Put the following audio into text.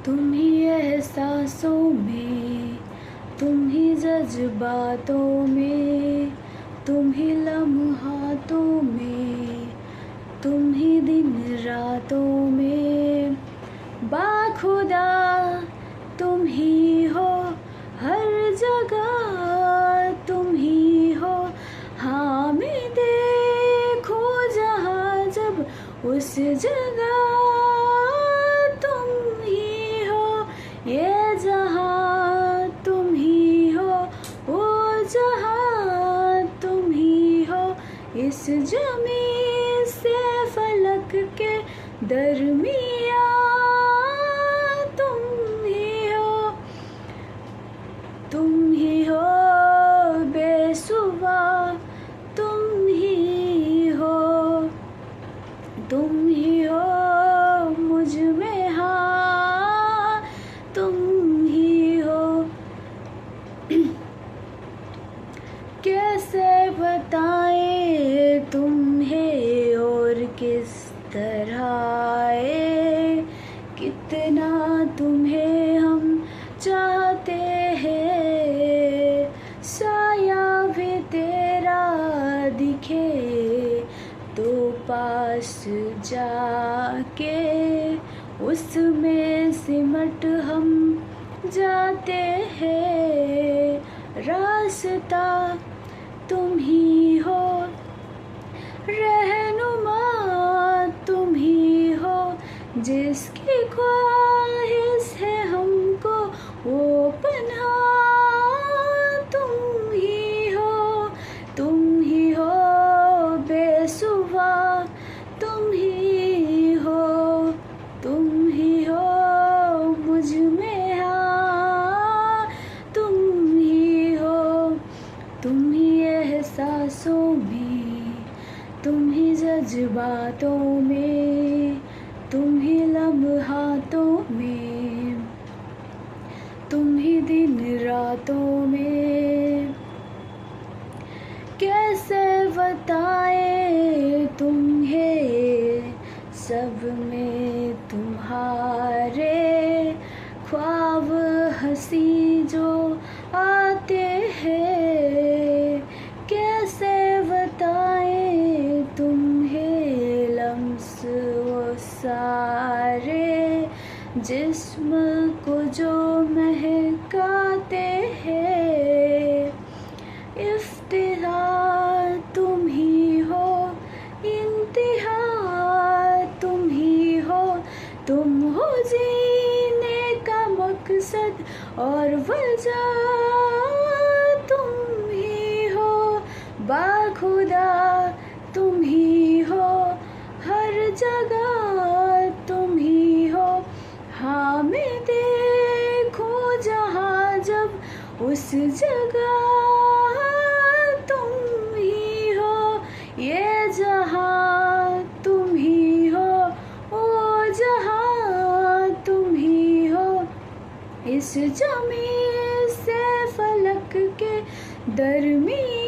तुम ही एहसासों में, तुम ही जज्बातों में, तुम ही लम्हातों में, तुम ही दिन रातों में। बाखुदा तुम ही हो हर जगह, तुम ही हो। हाँ मैं देखो जहाँ जब उस जगह तुम ही हो। ये जहाँ तुम ही हो, वो जहाँ तुम ही हो। इस ज़मीं से फलक के दरमियाँ तुम ही हो। तुम ही हो बेसुवा, तुम ही हो। तुम ही हो मुझ में, हाँ तुम ही हो। कैसे बताएं तुम्हें और किस तरह आए, कितना तुम्हें हम चाहते हैं। साया भी तेरा दिखे तो पास जाके उसमें सिमट हम जाते हैं। रास्ता तुम ही हो, रहनुमा तुम ही हो। जिसकी ख्वाहिश है हमको वो पनाह तुम ही हो। तुम ही हो बेसुवा, तुम ही हो। तुम ही हो मुझ में, हाँ तुम ही हो। तुम ही एहसासों में, तुम ही जज्बातों में, तुम ही लम्हातों में, तुम ही दिन रातों में। कैसे बताएं तुम्हें सब में तुम्हारे ख्वाब हंसी जो आते हैं। कैसे बताएं तुम्हें लम्स वो सारे जिस्म को जो महकाते हैं। इफ्तिहा तुम ही हो, इंतहा तुम ही हो। तुम हो जीने का मकसद और वजह तुम ही हो। बाखुदा तुम ही हो हर जगह तुम ही हो। हाँ मैं देखूं जहाँ जब उस जगह तुम ही हो। ये जहाँ तुम ही हो, वो जहाँ तुम ही हो। इस ज़मीं से फलक के दरमियाँ